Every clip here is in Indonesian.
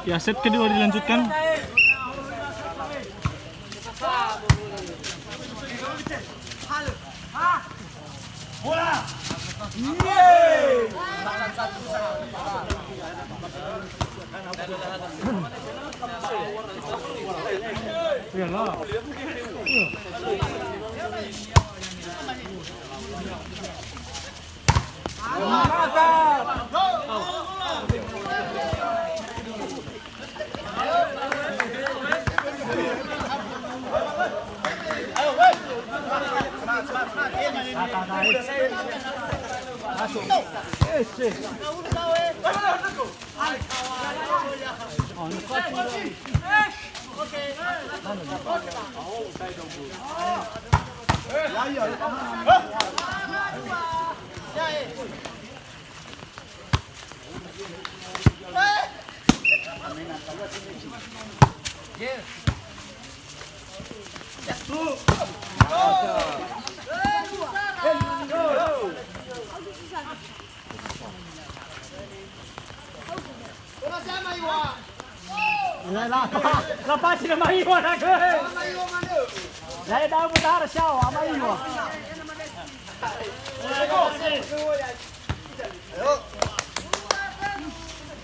Ya, set kedua dilanjutkan. Bola. Iyalah. Lepas sila maiwan ako eh. Dahil daw mo tara siya, maiwan.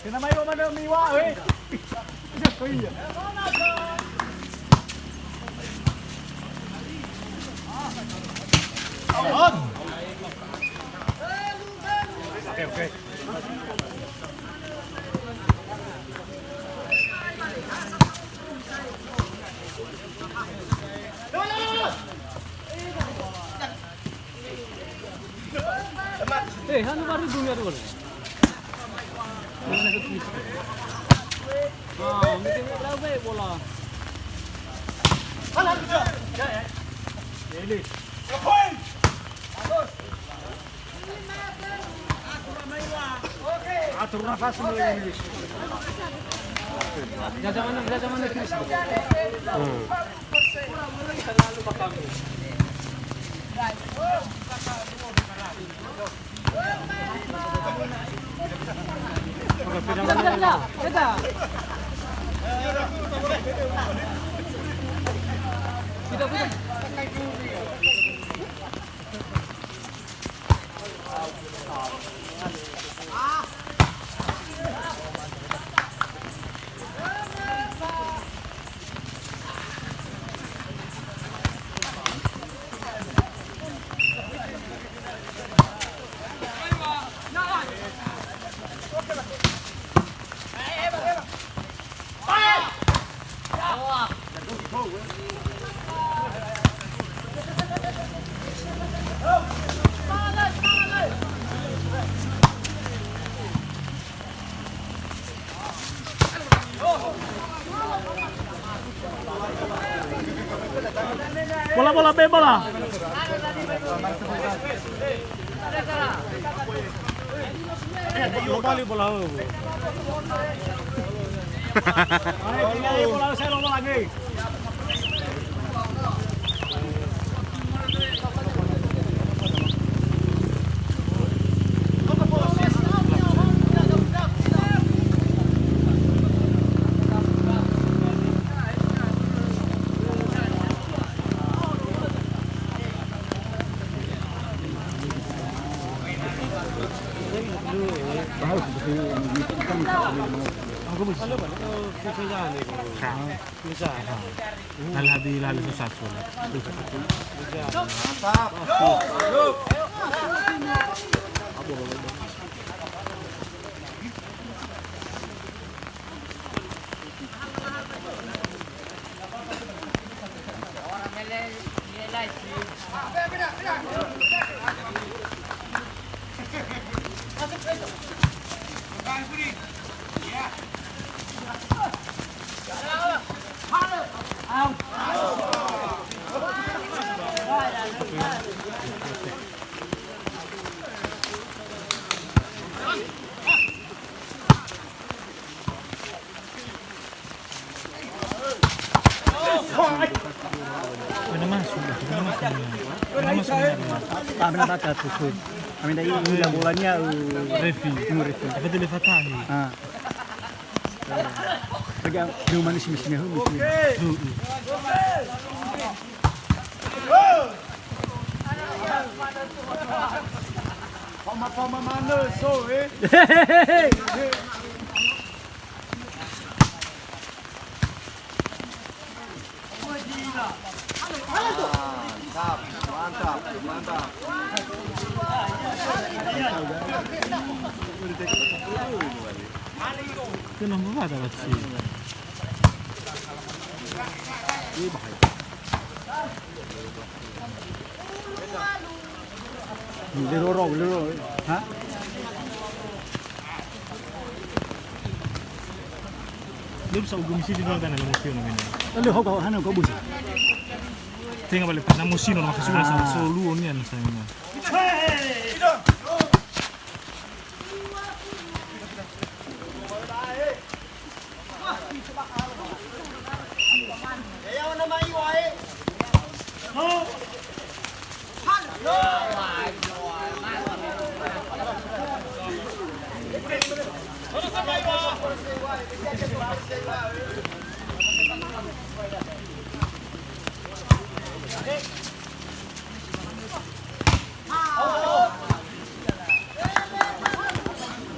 Kena maiwan man daw miwa eh. Okay. Ano baru dunia tu? Mana tu? Mungkin berapa bola? Halah, ya. Ini. Poin. Bagus. Atur nafas mulai ini. Jangan mana Chris. Lalu bakal. Bola, bola. Kembali bola. Bola saya lomba lagi. Lalu satu. Benar baca tuh. Kami dari ini bolanya Refi. Refi. Apa tu dia fatah ni? Ah. tiga rumah ni sini hu. Pama mana so Mantap. Kenapa ada sih? Lero, ha? Lu bisa ugum sini dulu kan musim ini. Lalu kau hana kau busi. Tengok balik pernah musim orang masih sudah sama solo ni kan sayangnya.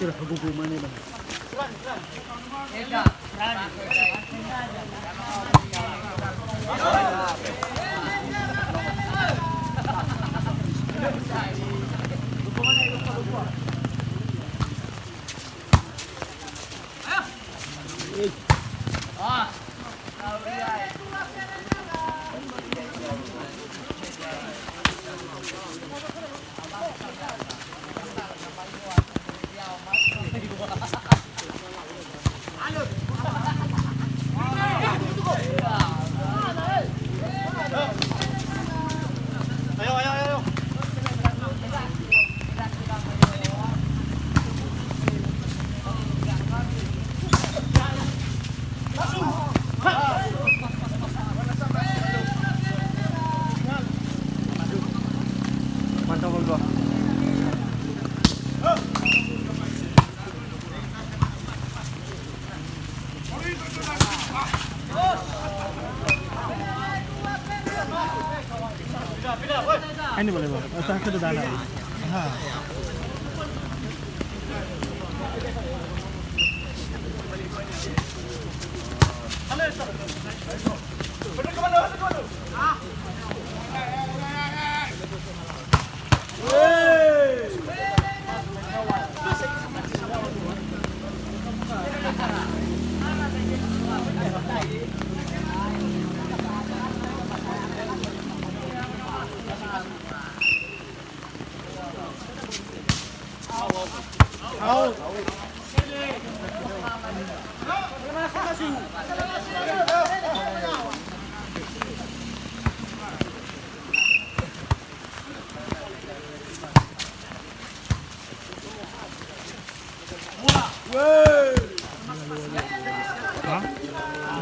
Kira kau mana bang? Ini boleh bang, asal kita dah nak.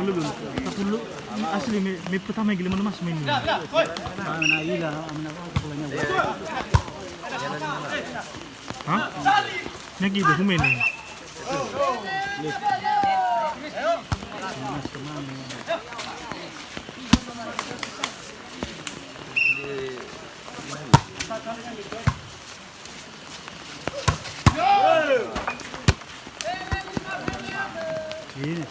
Belum. Tapi lu asli me pertama gila mana mas main ni. Mana ila, mana kau punya. Hah? Nak gitu aku main ni. Ini.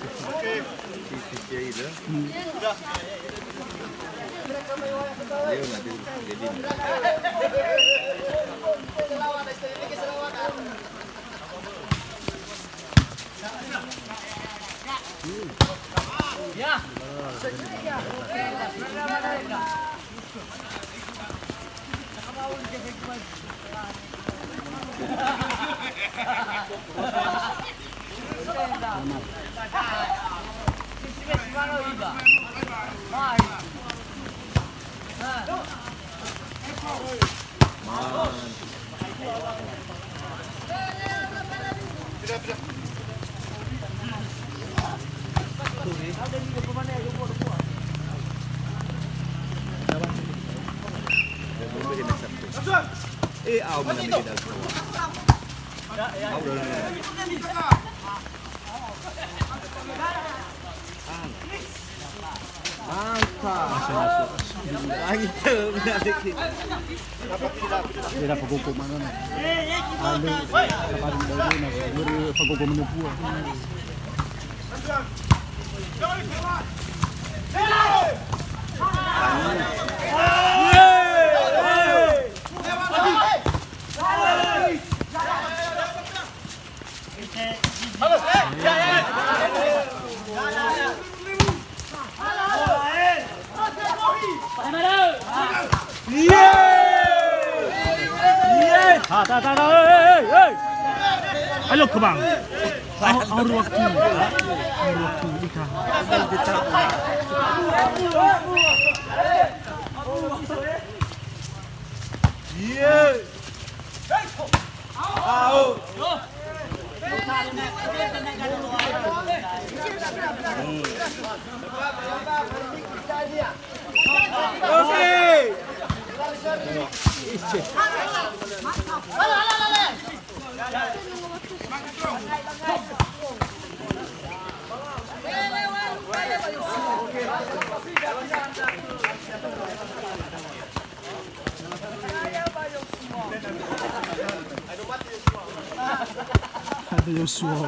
Dia dah pagkukuman na. Ali, kaparin daw na. Yuri pagkukuman na po. Ayo ke bang. Aur waktu. Ika. Ada Joshua.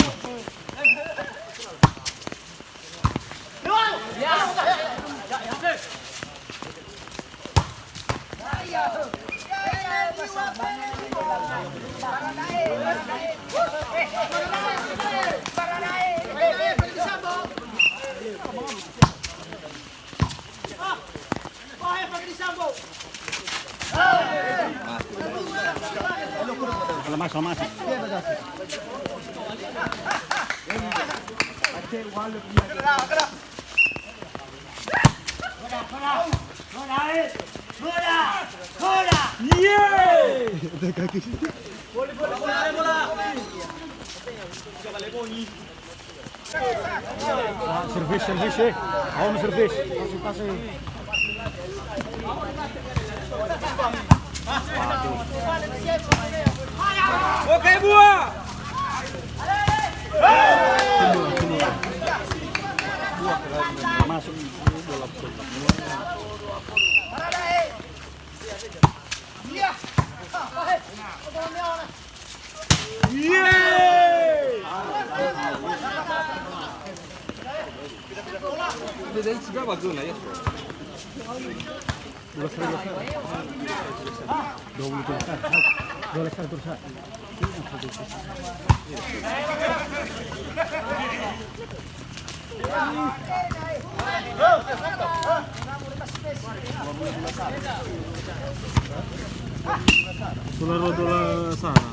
Selamat. Servis. Awak servis. Kasih. Oke, buah. Masuk bola. Dari berapa gol ya? 12 terus. Dolar sana.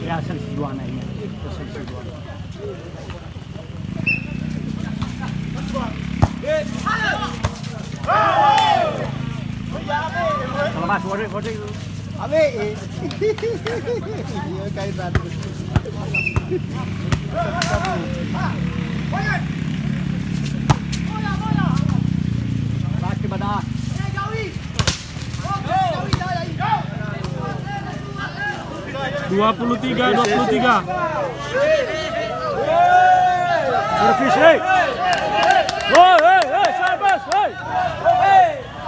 Ya, sejuan ini. Selamat sore. Abe. Iya kayak tadi. Laki pada. 23. Servis, hei. Hei, sabar, hei.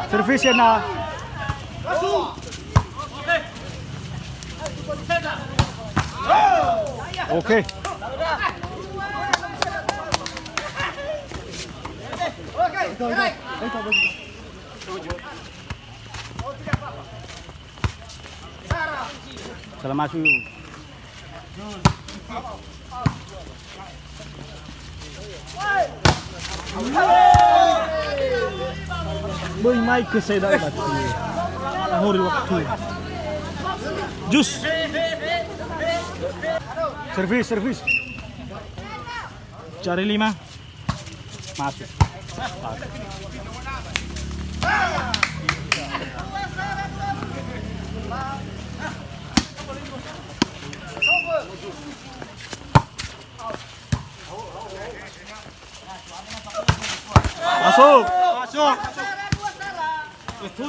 Servis ya na. Oke. Selamat suyu. Boy Mike saya dah dapat. Aur waktu. Jus. Servis. Cari 5. Masuk. Masuk. Cucu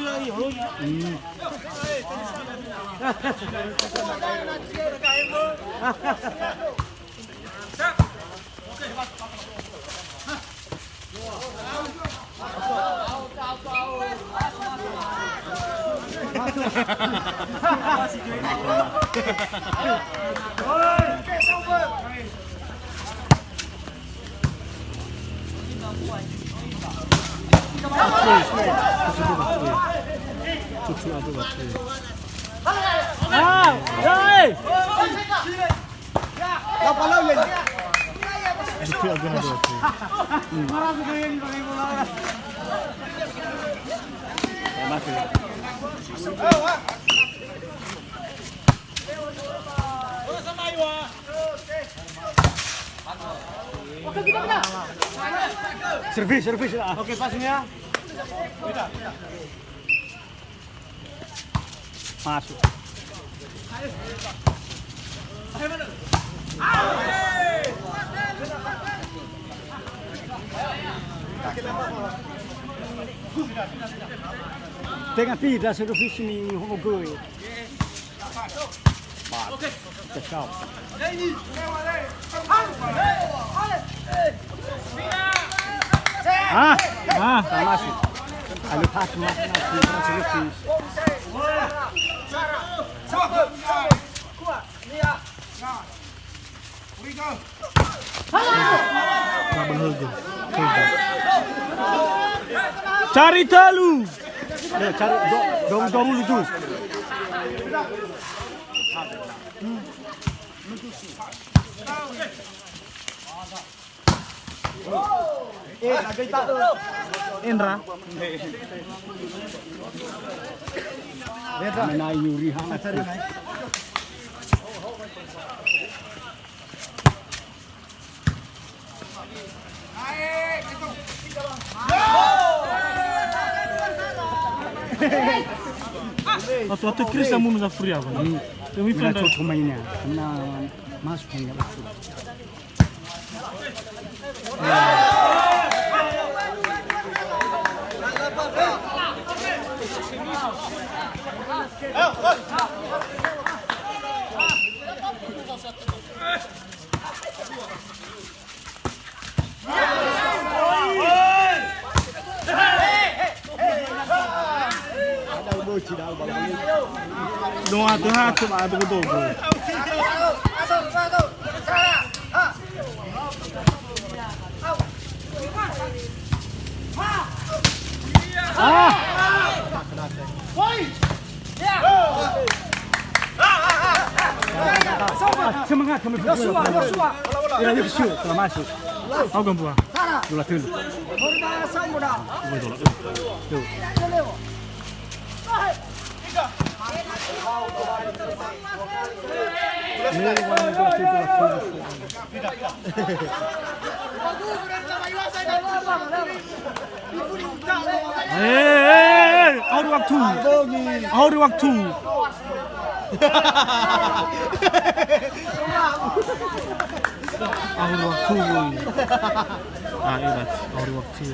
ada waktu. Ah, hey. Cucu ada waktu. Servis lah. Oke, pasnya. Masuk. Tengah pida servis ni homogoi. Oke. Cakap. Masuk. Ada pas masuk servis. Cari telu. Cari dong lutus. Indra. Menai nyuri hang. Waktu Chris namun za free apa? Kami Mina friend. tu mainnya. Mina masuk hingga betul. Doa tu ha tu ada betul. Semangat kami berdua. Ira Yosua telah masuk. Kau kan buah. Dua tu. Betul. Out waktu. Iya, out waktu.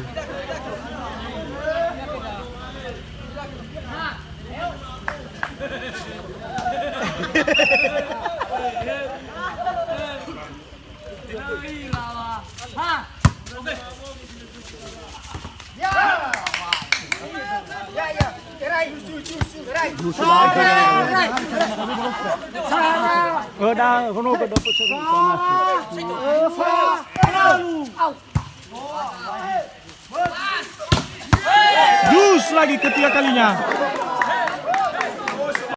Dah, kono ke dapat servis Jus lagi ketiga kalinya.